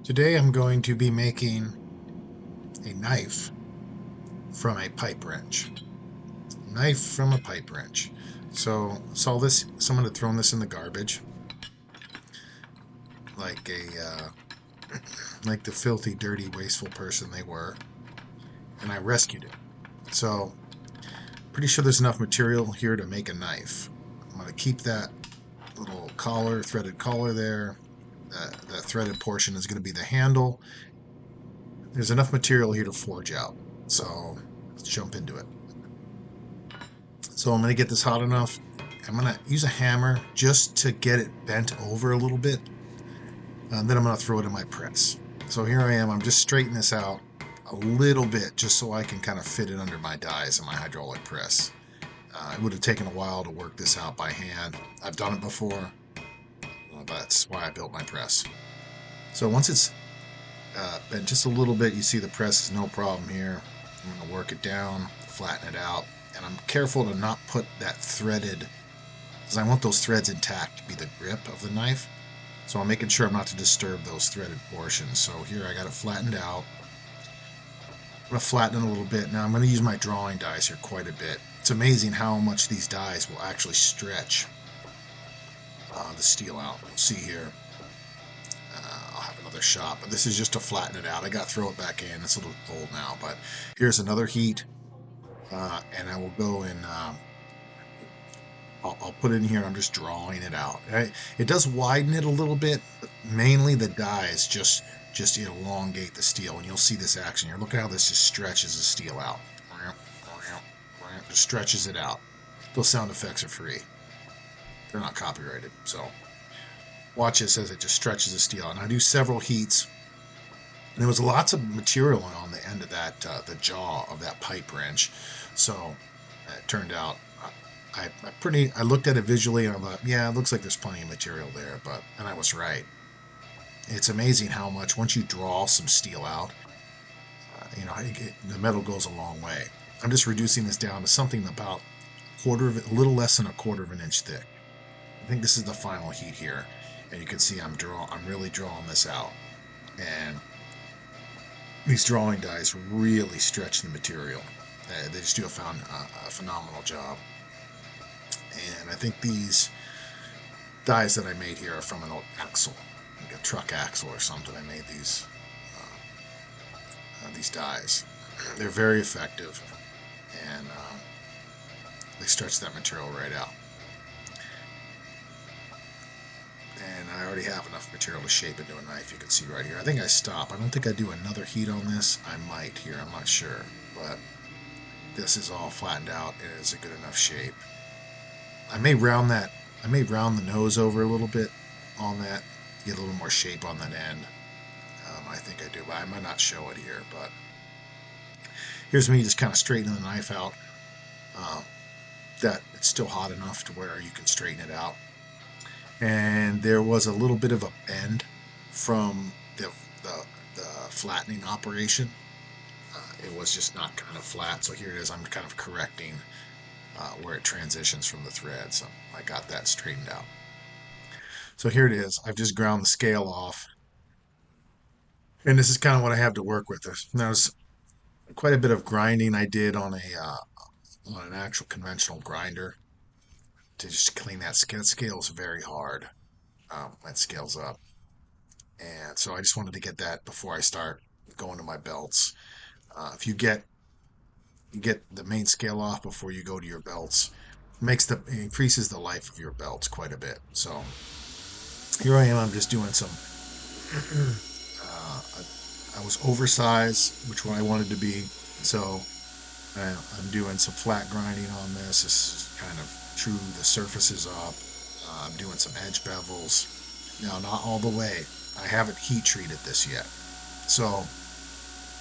Today I'm going to be making a knife from a pipe wrench. Knife from a pipe wrench. Saw this, someone had thrown this in the garbage, like like the filthy, dirty, wasteful person they were, and I rescued it. So, pretty sure there's enough material here to make a knife. I'm going to keep that little collar, threaded collar there. That threaded portion is going to be the handle. There's enough material here to forge out. So, let's jump into it. So I'm going to get this hot enough. I'm going to use a hammer just to get it bent over a little bit. And then I'm going to throw it in my press. So here I am. I'm just straightening this out a little bit just so I can kind of fit it under my dies in my hydraulic press. It would have taken a while to work this out by hand. I've done it before. Well, that's why I built my press. So once it's bent just a little bit, you see the press is no problem here. I'm going to work it down, flatten it out, and I'm careful to not put that threaded, because I want those threads intact to be the grip of the knife. So I'm making sure I'm not to disturb those threaded portions. So here I got it flattened out. I'm going to flatten it a little bit. Now I'm going to use my drawing dies here quite a bit. It's amazing how much these dies will actually stretch the steel out. You'll see here. I'll have another shot, but this is just to flatten it out. I got to throw it back in. It's a little cold now, but here's another heat, and I will go in. I'll put it in here and I'm just drawing it out. It does widen it a little bit, but mainly the dies just elongate the steel, and you'll see this action here. Look at how this just stretches the steel out. Just stretches it out. Those sound effects are free. They're not copyrighted, so watch this as it just stretches the steel. And I do several heats. And there was lots of material on the end of that, the jaw of that pipe wrench. So it turned out I looked at it visually and I thought, yeah, it looks like there's plenty of material there, and I was right. It's amazing how much, once you draw some steel out, the metal goes a long way. I'm just reducing this down to something about a little less than a quarter of an inch thick. I think this is the final heat here, and you can see I'm really drawing this out, and these drawing dies really stretch the material. They just do a phenomenal job. And I think these dies that I made here are from an old axle, like a truck axle or something. I made these dies. They're very effective, and they stretch that material right out. And I already have enough material to shape into a knife. You can see right here. I think I stop. I don't think I do another heat on this. I might here. I'm not sure, but this is all flattened out. It is a good enough shape. I may round the nose over a little bit on that, get a little more shape on that end. I think I do, but I might not show it here. But here's me just kind of straightening the knife out. That it's still hot enough to where you can straighten it out. And there was a little bit of a bend from the flattening operation. It was just not kind of flat, so here it is. I'm kind of correcting where it transitions from the thread, so I got that straightened out. So here it is. I've just ground the scale off, and this is kind of what I have to work with. There's quite a bit of grinding I did on an actual conventional grinder to just clean that scale. That scale is very hard. That scales up, and so I just wanted to get that before I start going to my belts. If you get the main scale off before you go to your belts, it increases the life of your belts quite a bit. So here I am. I'm just doing some. I was oversized, which what I wanted to be. So I'm doing some flat grinding on this. This is kind of true the surfaces up. I'm doing some edge bevels. Now, not all the way. I haven't heat treated this yet. So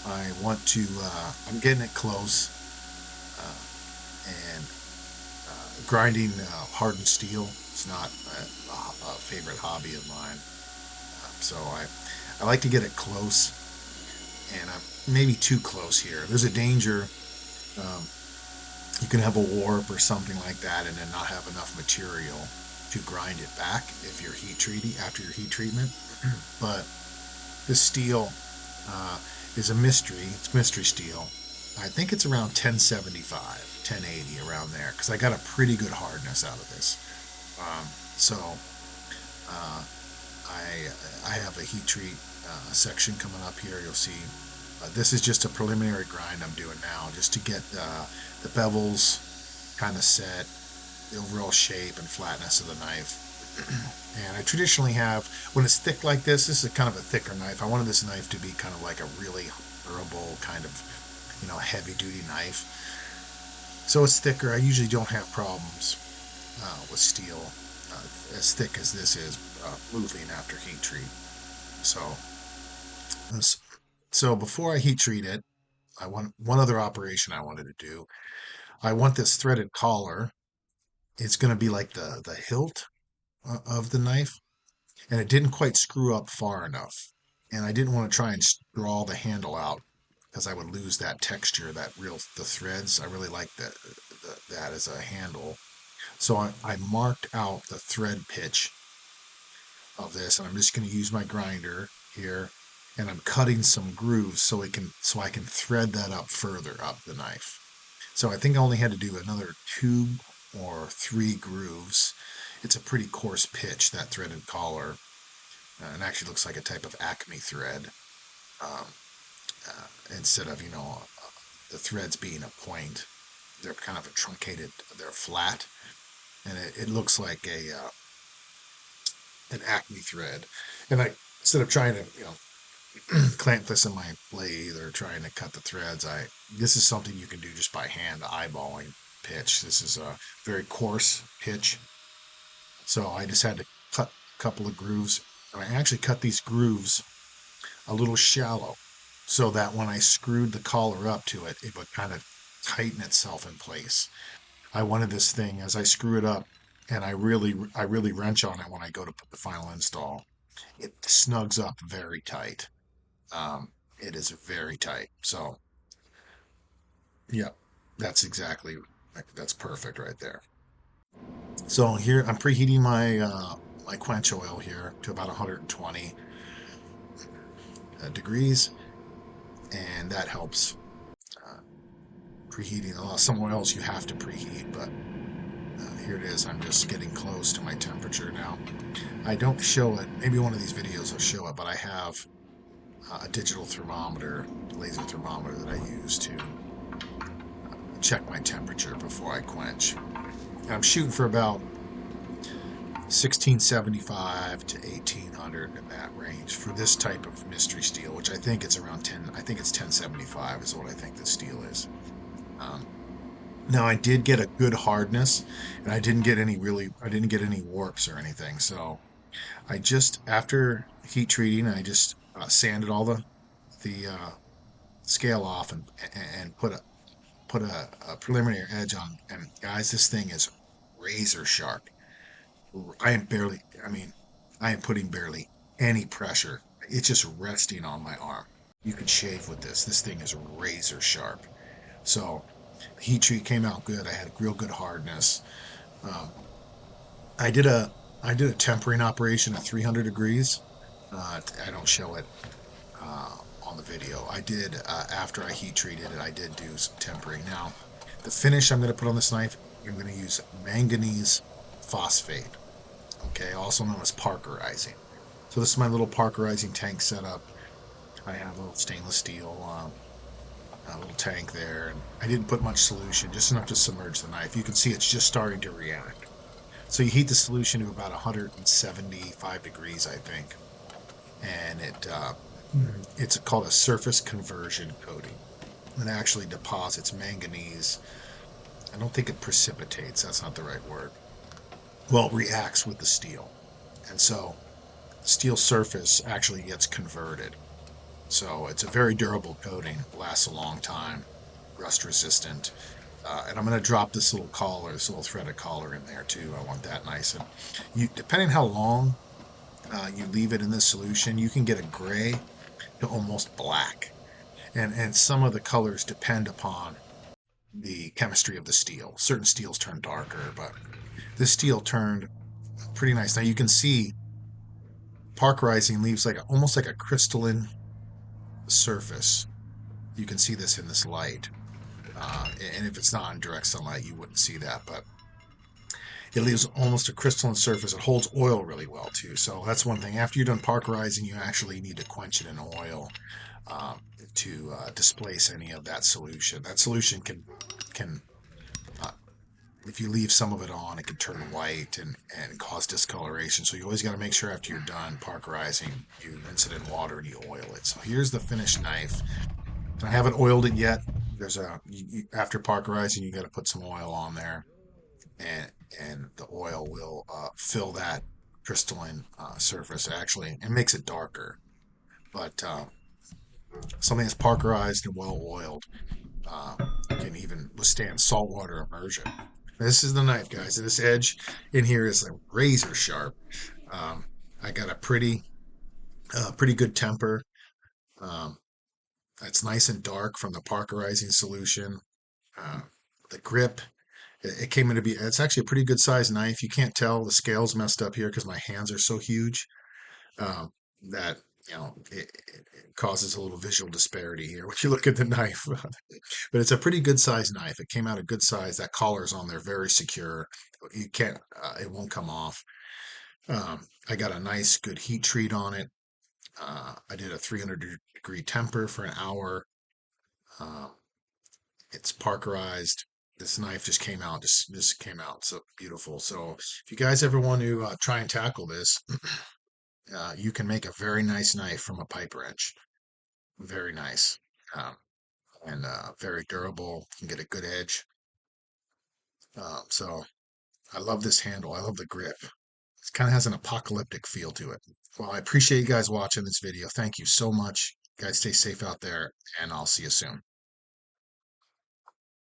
I'm getting it close. And grinding hardened steel is not a favorite hobby of mine. So I like to get it close, and I'm maybe too close here. There's a danger. Um, you can have a warp or something like that and then not have enough material to grind it back if you're after your heat treatment. But This steel uh, is a mystery. It's mystery steel. I think it's around 1075, 1080, around there, because I got a pretty good hardness out of this. So uh, I have a heat treat section coming up here. You'll see. This is just a preliminary grind I'm doing now, just to get the bevels kind of set, the overall shape and flatness of the knife. And I traditionally have, when it's thick like this is a kind of a thicker knife. I wanted this knife to be kind of like a really durable kind of, heavy duty knife. So it's thicker. I usually don't have problems with steel as thick as this is moving after heat treat. So, so before I heat treat it, I want one other operation I wanted to do. I want this threaded collar. It's going to be like the hilt of the knife, and it didn't quite screw up far enough. And I didn't want to try and draw the handle out because I would lose that texture, the threads. I really like that as a handle. So I marked out the thread pitch of this, and I'm just going to use my grinder here, and I'm cutting some grooves so I can thread that up further up the knife. So I think I only had to do another 2 or 3 grooves. It's a pretty coarse pitch, that threaded collar. It actually looks like a type of Acme thread, um, instead of, the threads being a point. They're kind of a truncated, they're flat, and it looks like an Acme thread. And instead of trying to, clamp this in my blade or trying to cut the threads, this is something you can do just by hand, eyeballing pitch. This is a very coarse pitch, so I just had to cut a couple of grooves. And I actually cut these grooves a little shallow so that when I screwed the collar up to it, it would kind of tighten itself in place. I wanted this thing as I screw it up, and I really wrench on it when I go to put the final install. It snugs up very tight. It is very tight. So, yeah, that's exactly that's perfect right there. So here I'm preheating my quench oil here to about 120 degrees, and that helps uh, preheating. Some oils you have to preheat, but here it is. I'm just getting close to my temperature now. I don't show it. Maybe one of these videos will show it, but I have a digital thermometer, laser thermometer that I use to check my temperature before I quench. And I'm shooting for about 1675 to 1800 in that range for this type of mystery steel, which I think it's around 10. I think it's 1075 is what I think the steel is. Um, Now I did get a good hardness, and I didn't get any warps or anything. So I just, after heat treating, I just sanded all the scale off and put a preliminary edge on. And guys, this thing is razor sharp. I am barely, I mean, I am putting barely any pressure. It's just resting on my arm. You could shave with this. This thing is razor sharp. So heat treat came out good. I had a real good hardness. Um, I did a I did a tempering operation at 300 degrees. I don't show it on the video. I did after I heat treated it. I did do some tempering. Now, the finish I'm going to put on this knife, I'm going to use manganese phosphate. Okay, also known as Parkerizing. So this is my little Parkerizing tank setup. I have a little stainless steel a little tank there, and I didn't put much solution, just enough to submerge the knife. You can see it's just starting to react. So you heat the solution to about 175 degrees, I think, and it's called a surface conversion coating. It actually deposits manganese. I don't think it precipitates. That's not the right word. Well, it reacts with the steel, and so steel surface actually gets converted. So it's a very durable coating, lasts a long time, rust resistant. And I'm going to drop this little collar, this little threaded collar in there too. I want that nice. And depending how long you leave it in this solution, you can get a gray to almost black. And some of the colors depend upon the chemistry of the steel. Certain steels turn darker, but this steel turned pretty nice. Now you can see Parkerizing leaves like almost like a crystalline surface. You can see this in this light. And if it's not in direct sunlight, you wouldn't see that. But it leaves almost a crystalline surface. It holds oil really well too. So that's one thing. After you're done parkerizing, you actually need to quench it in oil uh, to displace any of that solution. That solution can uh, if you leave some of it on, it can turn white and cause discoloration. So you always got to make sure after you're done parkerizing, you rinse it in water and you oil it. So here's the finished knife. I haven't oiled it yet. There's after parkerizing, you got to put some oil on there, and the oil will fill that crystalline surface. Actually, it makes it darker. But something that's parkerized and well oiled uh, can even withstand saltwater immersion. This is the knife, guys. This edge in here is like razor sharp. Um, I got a pretty good temper. Um, it's nice and dark from the parkerizing solution. Uh, the grip, it came into be. It's actually a pretty good sized knife. You can't tell the scale's messed up here because my hands are so huge um, that it causes a little visual disparity here when you look at the knife. But it's a pretty good sized knife. It came out a good size. That collar's on there, very secure. You can't, it won't come off. I got a nice, good heat treat on it. I did a 300-degree temper for an hour. Um, it's parkerized. This knife just came out so beautiful. So if you guys ever want to try and tackle this, you can make a very nice knife from a pipe wrench. Very nice. Um, and very durable. You can get a good edge. So I love this handle. I love the grip. It kind of has an apocalyptic feel to it. Well, I appreciate you guys watching this video. Thank you so much. Guys, stay safe out there, and I'll see you soon.